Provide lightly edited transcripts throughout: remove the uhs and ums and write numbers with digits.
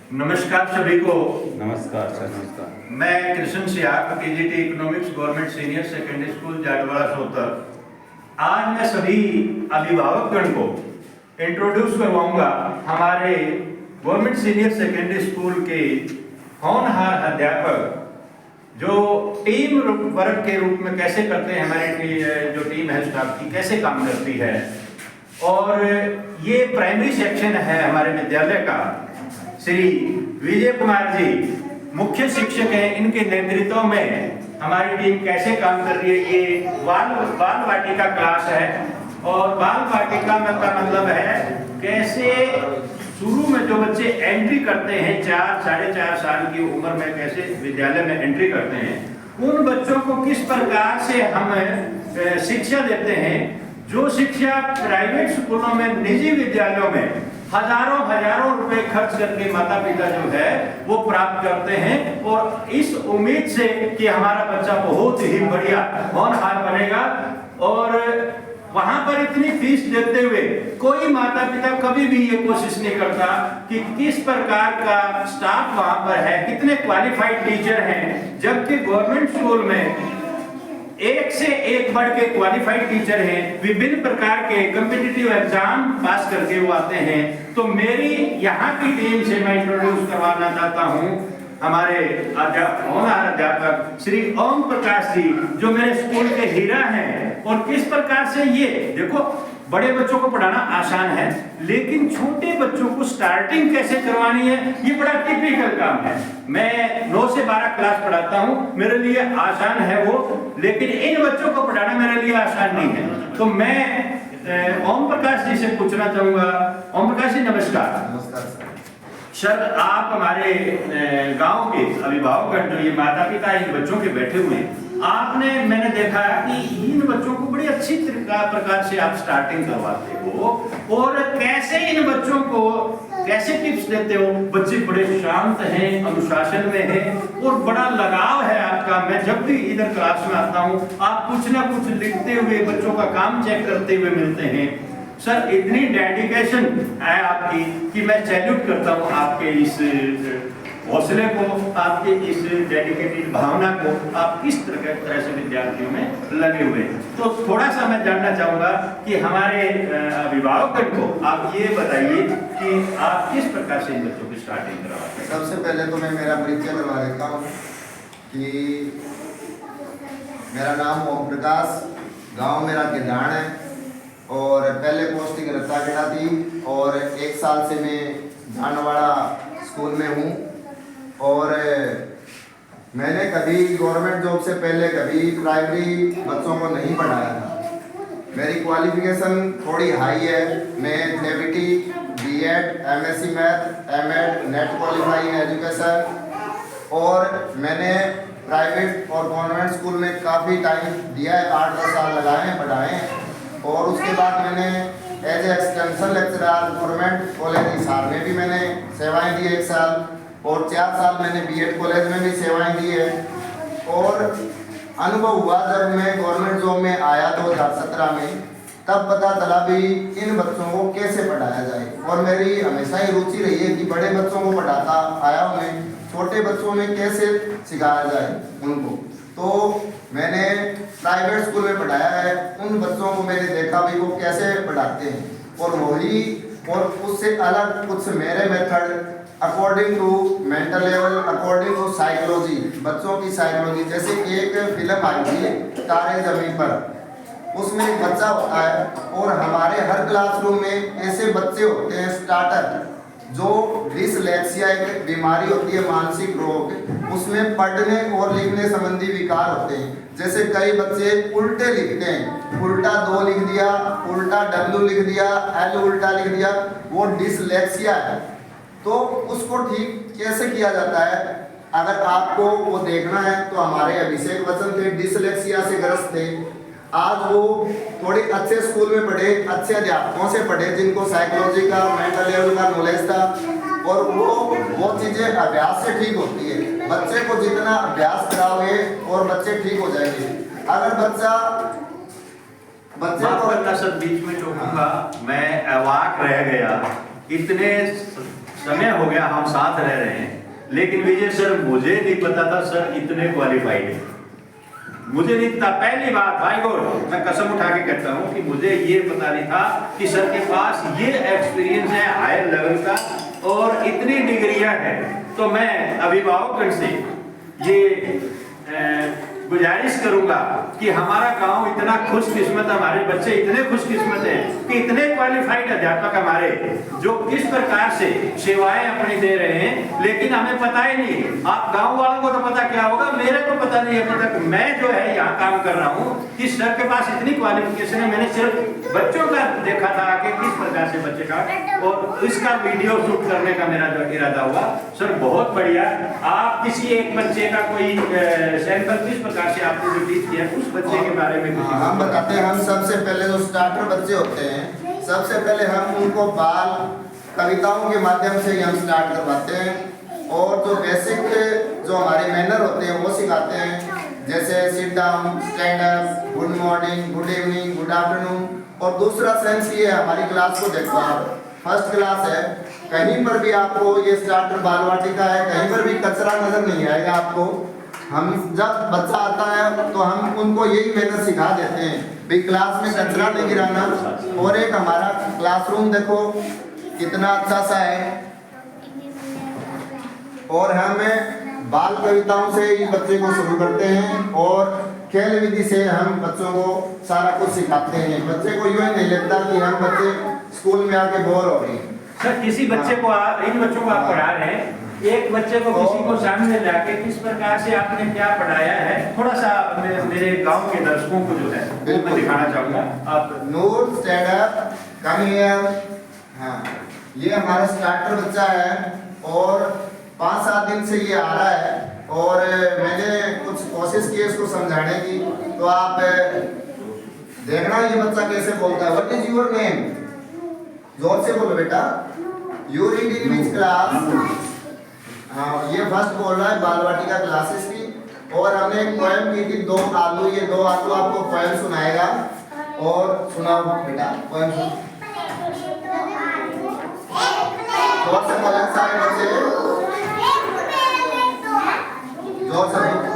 नमस्कार सभी को। नमस्कार सर। नमस्कार। मैं Krishna Siyag, KGT economics government senior secondary school Jatwara Sotar. आज मैं सभी अभिभावकगण को इंट्रोड्यूस करवाऊंगा हमारे गवर्नमेंट सीनियर सेकेंडरी स्कूल के होनहार अध्यापक जो टीम वर्क के रूप में कैसे करते हैं। हमारी जो टीम है स्टाफ की कैसे काम करती है। और ये प्राइमरी सेक्शन है हमारे विद्यालय का। श्री विजय कुमार जी मुख्य शिक्षक हैं, इनके नेतृत्व में हमारी टीम कैसे काम कर रही है। ये बाल वाटिका क्लास है और बाल वाटिका में का मतलब है कैसे शुरू में जो बच्चे एंट्री करते हैं 4 साढ़े 4 साल की उम्र में कैसे विद्यालय में एंट्री करते हैं, उन बच्चों को किस प्रकार से हम शिक्षा देते हैं। जो शिक्षा प्राइवेट स्कूलों में, निजी विद्यालयों में हजारों रुपए खर्च करके माता पिता जो है वो प्राप्त करते हैं और इस उम्मीद से कि हमारा बच्चा बहुत ही बढ़िया होनहार बनेगा। और वहां पर इतनी फीस देते हुए कोई माता पिता कभी भी ये कोशिश नहीं करता कि किस प्रकार का स्टाफ वहां पर है, कितने क्वालिफाइड टीचर हैं। जबकि गवर्नमेंट स्कूल में एक से एक बढ़ के क्वालिफाइड टीचर हैं, विभिन्न प्रकार के कॉम्पिटिटिव एग्जाम पास करके वो आते हैं। तो मेरी यहाँ की टीम से मैं इंट्रोड्यूस करवाना चाहता हूँ हमारे होनहार अध्यापक श्री ओम प्रकाश जी, जो मेरे स्कूल के हीरा हैं। और किस प्रकार से ये देखो, बड़े बच्चों को पढ़ाना आसान है, लेकिन छोटे बच्चों को स्टार्टिंग कैसे करवानी है ये बड़ा टिपिकल काम है। मैं 9 से 12 क्लास पढ़ाता हूँ, मेरे लिए आसान है वो, लेकिन इन बच्चों को पढ़ाना मेरे लिए आसान नहीं है। तो मैं ओम प्रकाश जी से पूछना चाहूंगा। ओम प्रकाश जी नमस्कार। नमस्कार सर, आप हमारे गांव के अभिभावक जो ये माता पिता इन बच्चों के बैठे हुए हैं, आपने मैंने देखा कि इन बच्चों को बड़ी अच्छी प्रकार से आप स्टार्टिंग करवाते हो और कैसे इन बच्चों को कैसे टिप्स देते हो। बच्चे बड़े शांत हैं, अनुशासन में हैं और बड़ा लगाव है आपका। मैं जब भी इधर क्लास में आता हूँ आप कुछ ना कुछ लिखते हुए बच्चों का काम चेक करते हुए मिलते हैं। सर, इतनी डेडिकेशन है आपकी कि मैं सैल्यूट करता हूँ आपके इस हौसले को, आपके इस डेडिकेटेड भावना को। आप किस तरह से विद्यार्थियों में लगे हुए हैं। तो थोड़ा सा मैं जानना चाहूंगा कि हमारे अभिभावक को आप ये बताइए कि आप किस प्रकार से इन बच्चों की स्टार्टिंग करवाते हैं। सबसे पहले तो मैं मेरा परिचय करवा देता हूँ कि मेरा नाम ओम प्रकाश, गांव मेरा गिरदान है और पहले पोस्टिंग रत्ताखेड़ा थी और 1 साल से मैं जानवाड़ा स्कूल में हूँ। और मैंने कभी गवर्नमेंट जॉब से पहले कभी प्राइमरी बच्चों को नहीं पढ़ाया था। मेरी क्वालिफिकेशन थोड़ी हाई है। मैं JBT, BEd, MSc math, MEd, NET qualifying education. और मैंने प्राइवेट और गवर्नमेंट स्कूल में काफ़ी टाइम दिया है, 8-10 साल लगाए हैं, पढ़ाए हैं। और उसके बाद मैंने as a extension lecturer government college Hisar में भी मैंने सेवाएं दी 1 साल और 4 साल मैंने बीएड कॉलेज में भी सेवाएं दी है। और अनुभव हुआ जब मैं गवर्नमेंट जॉब में आया 2017 में, तब पता चला भी इन बच्चों को कैसे पढ़ाया जाए। और मेरी हमेशा ही रुचि रही है कि बड़े बच्चों को पढ़ाता आया हूँ मैं, छोटे बच्चों में कैसे सिखाया जाए उनको। तो मैंने प्राइवेट स्कूल में पढ़ाया है, उन बच्चों को मैंने देखा भी वो कैसे पढ़ाते हैं और वही और उससे अलग कुछ मेरे method according to mental level, according to psychology, बच्चों की साइकोलॉजी। जैसे एक फिल्म आई थी तारे ज़मीन पर, उसमें एक बच्चा होता है और हमारे हर क्लासरूम में ऐसे बच्चे होते हैं स्टार्टर, जो डिसलेक्सिया एक बीमारी होती है, मानसिक रोग, उसमें पढ़ने और लिखने संबंधी विकार होते हैं। जैसे कई बच्चे उल्टे लिखते हैं, उल्टा 2 लिख दिया, उल्टा W लिख दिया, L उल्टा लिख दिया, वो डिसलेक्सिया है। तो उसको ठीक कैसे किया जाता है, अगर आपको वो देखना है तो हमारे अभिषेक बच्चन थे, डिसलेक्सिया से ग्रस्त थे। आज वो थोड़े अच्छे स्कूल में पढ़े, अच्छे अध्यापकों से पढ़े जिनको साइकोलॉजी का, मेंटल लेवल का नॉलेज था। और वो चीज़ें अभ्यास से ठीक होती है। बच्चे को जितना अभ्यास कराओगे और बच्चे ठीक हो जाएंगे। अगर बच्चे को सब बीच में टोकूंगा, मैं अवाक रह गया। इतने समय हो गया हम साथ रह रहे हैं, लेकिन विजय सर मुझे नहीं पता था सर इतने क्वालिफाइड है। मुझे नहीं था, पहली बार भाई गौर मैं कसम उठा के कहता हूँ कि मुझे ये पता नहीं था कि सर के पास ये एक्सपीरियंस है हायर लेवल का और इतनी डिग्रियां हैं। तो मैं अभिभावकगण से ये गुजारिश करूंगा कि हमारा गांव इतना खुशकिस्मत, हमारे बच्चे इतने खुशकिस्मत हैं कि इतने क्वालिफाइड अध्यापक हमारे जो किस प्रकार से सेवाएं अपनी दे रहे हैं, लेकिन हमें पता ही नहीं। आप गांव वालों को तो पता क्या होगा, मेरे को पता नहीं अभी तक। मैं जो है यहाँ काम कर रहा हूँ कि सर के पास इतनी क्वालिफिकेशन है। मैंने सिर्फ बच्चों का देखा था कि किस प्रकार से बच्चे का, और इसका वीडियो शूट करने का मेरा जो इरादा हुआ। सर बहुत बढ़िया। आप किसी एक बच्चे का कोई सैंपल किस प्रकार से आपने जो टीच किया उस बच्चे के बारे में कुछ हम बताते हैं। हम सबसे पहले जो स्टार्टर बच्चे होते हैं, सबसे पहले हम उनको बाल कविताओं के माध्यम से ही हम स्टार्ट करवाते हैं, और जो बेसिक जो हमारे मैनर होते हैं वो सिखाते हैं, जैसे sit down, stand up, good morning, good evening, good afternoon. और दूसरा सेंस ये है, हमारी क्लास को देखो आप, फर्स्ट क्लास है, कहीं पर भी आपको ये स्टार्टर बाल वाटिका है, कहीं पर भी कचरा नजर नहीं आएगा आपको। हम जब बच्चा आता है तो हम उनको यही मेहनत सिखा देते हैं भाई क्लास में कचरा नहीं गिराना। और एक हमारा क्लासरूम देखो कितना अच्छा सा है, और हम बाल कविताओं से ही बच्चे को शुरू करते हैं, और खेल विधि से हम बच्चों को सारा कुछ सिखाते हैं। बच्चे को यूँ ही नहीं लगता कि हम बच्चे स्कूल में आके बोर हो रहे हैं। सर किसी बच्चे को आप, इन बच्चों को आप पढ़ा रहे हैं, एक बच्चे को किसी को सामने लाके किस प्रकार से आपने क्या पढ़ाया है, थोड़ा सा मेरे गांव के दर्शकों को जो है मैं दिखाना चाहूंगा। आप नूर, स्टैंड अप, कम हियर। हाँ, ये हमारा स्टार्टर बच्चा है और 5-7 दिन से ये आ रहा है, और मैंने कुछ कोशिश की इसको समझाने की। तो आप देखना ये बच्चा कैसे बोलता है। What is your name? जोर से बोलो बेटा। You read in which class? हाँ, ये फर्स्ट बोल रहा है बाल वाटिका क्लासेस की। और हमने एक पोएम की थी, 2 आलू। ये 2 आलू आपको पोएम सुनाएगा, और सुनाओ बेटा पोएम सुन। जोर से बोलें सारे बच्चे, जोर से बोलो।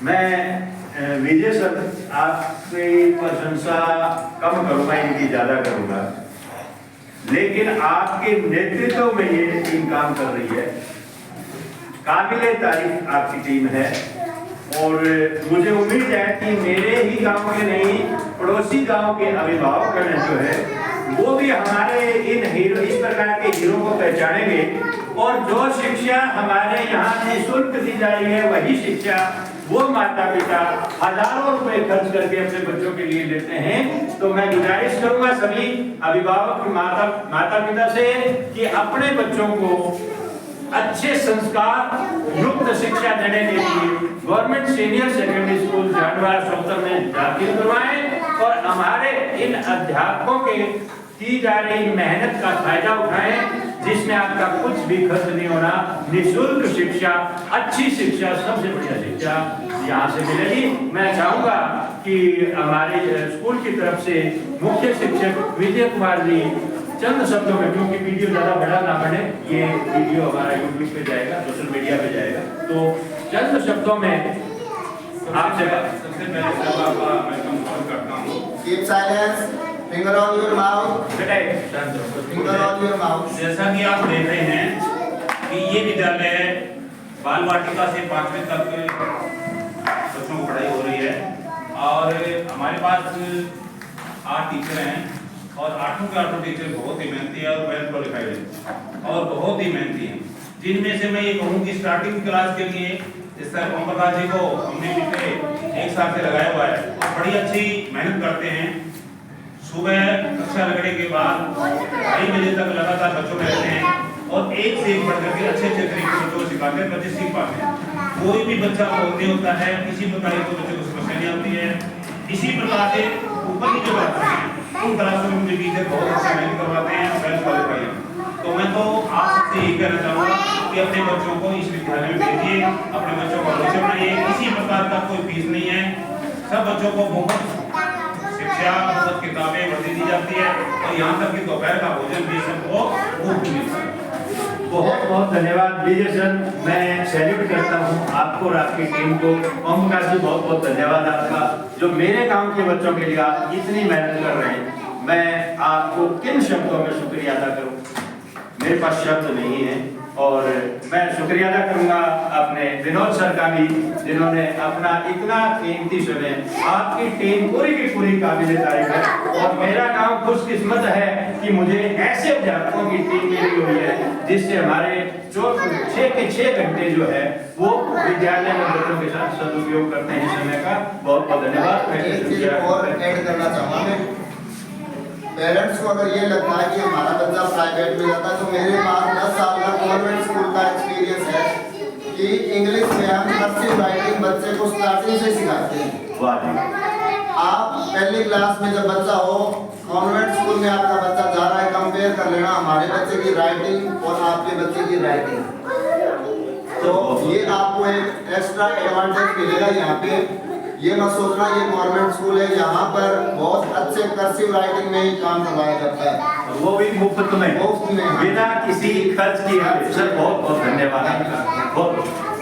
मैं विजय सर आपकी प्रशंसा कम करूंगा, इनकी ज्यादा करूंगा, लेकिन आपके नेतृत्व में ये टीम काम कर रही है। काबिले तारीफ आपकी टीम है, और मुझे उम्मीद है कि मेरे ही गांव के नहीं, पड़ोसी गांव के अभिभावक जो है वो भी हमारे इन हीरो, इस प्रकार के हीरो को पहचानेंगे, और जो शिक्षा हमारे यहाँ निःशुल्क दी जा रही है वही शिक्षा वो माता पिता हजारों रुपए खर्च करके अपने बच्चों के लिए लेते हैं। तो मैं गुजारिश करूंगा सभी अभिभावक माता पिता से कि अपने बच्चों को अच्छे संस्कार युक्त शिक्षा देने के लिए government senior secondary school Jatwara सोतर में दाखिल करवाएं, और हमारे इन अध्यापकों के की जा रही मेहनत का फायदा उठाएं, जिसमें आपका कुछ भी खर्च नहीं होना। निःशुल्क शिक्षा, अच्छी शिक्षा, सबसे बढ़िया शिक्षा यहाँ से मिलेगी। मैं चाहूंगा कि हमारे स्कूल की तरफ से मुख्य शिक्षक विजय कुमार जी चंद शब्दों में, क्योंकि वीडियो ज्यादा बड़ा ना बने, ये वीडियो हमारा यूट्यूब पे जाएगा, सोशल मीडिया पे जाएगा, तो चंद शब्दों में आपसे सबसे पहले सब आपका मैं कंफर्म करता हूँ। Keep silence, finger on your mouth, finger on your mouth. जैसा कि आप देख रहे हैं कि ये विद्यालय बाल वाटिका से 5वीं तक बच्चों को पढ़ाई हो रही है, और हमारे पास 8 टीचर हैं, और 8 के 8 टीचर बहुत ही मेहनती है और वेल क्वालिफाइड है और बहुत ही मेहनती हैं। जिनमें से मैं ये कहूँ कि स्टार्टिंग क्लास के लिए इस सर ओम प्रकाश जी को हमने पिछले 1 साल से लगाया हुआ है, और बड़ी अच्छी मेहनत करते हैं। सुबह कक्षा लगने के बाद 2:30 बजे तक लगातार बच्चों में रहते हैं, और एक से एक बढ़ करके अच्छे अच्छे तरीके से बच्चों को सिखाते हैं, बच्चे सीख पाते हैं। कोई भी बच्चा बोलते होता है, किसी प्रकार की बच्चे को समस्या नहीं आती है। इसी प्रकार से ऊपर की जो क्लास है उन क्लासों में मुझे टीचर बहुत अच्छा मैनेज करवाते हैं, वेल क्वालिफाइड हैं। तो मैं तो आप सबसे यही कहना चाहूँगा कि अपने बच्चों को इस विद्यालय में भेजिए, अपने बच्चों को भविष्य बनाइए। किसी प्रकार का कोई फीस नहीं है, सब बच्चों को मुफ्त शिक्षा, मुफ्त किताबें, वर्दी दी जाती है और यहाँ तक कि दोपहर का भोजन भी सबको मुफ्त मिलता है। बहुत बहुत धन्यवाद विजय सर, मैं सैल्यूट करता हूँ आपको और आपकी टीम को। ओम प्रकाश जी बहुत बहुत धन्यवाद आपका, जो मेरे गांव के बच्चों के लिए आप इतनी मेहनत कर रहे हैं। मैं आपको किन शब्दों में शुक्रिया अदा करूँ, मेरे पास शब्द नहीं है। और मैं शुक्रिया अदा करूंगा अपने विनोद सर का भी, जिन्होंने अपना इतना कीमती समय, आपकी टीम पूरी की पूरी काबिल तारीफ है। और मेरा गांव खुशकिस्मत है कि मुझे ऐसे अध्यापकों की टीम मिली हुई है जिससे हमारे 6 के 6 घंटे जो है वो विद्यालय में बच्चों के साथ सदुपयोग करते हैं समय का। बहुत बहुत धन्यवाद। एक चीज और ऐड करना चाहूँगा मैं, पेरेंट्स को अगर ये लगता है कि हमारा बच्चा प्राइवेट में जाता है, तो मेरे पास 10 साल का गवर्नमेंट स्कूल का एक्सपीरियंस है कि इंग्लिश में हम कर्सिव राइटिंग बच्चे को स्टार्टिंग से सिखाते हैं। आप पहली क्लास में जब बच्चा हो, कॉन्वेंट स्कूल में आपका बच्चा जा रहा है, कंपेयर कर लेना हमारे बच्चे की राइटिंग और आपके बच्चे की राइटिंग, तो ये आपको एक एक्स्ट्रा एडवांटेज मिलेगा यहाँ पे। ये मत सोचना ये गवर्नमेंट स्कूल है, यहाँ पर बहुत अच्छे कर्सिव राइटिंग में ही काम करवाया जाता है, वो भी मुफ्त में, मुफ्त में, बिना किसी खर्च किए। सर बहुत बहुत धन्यवाद आपका। बहुत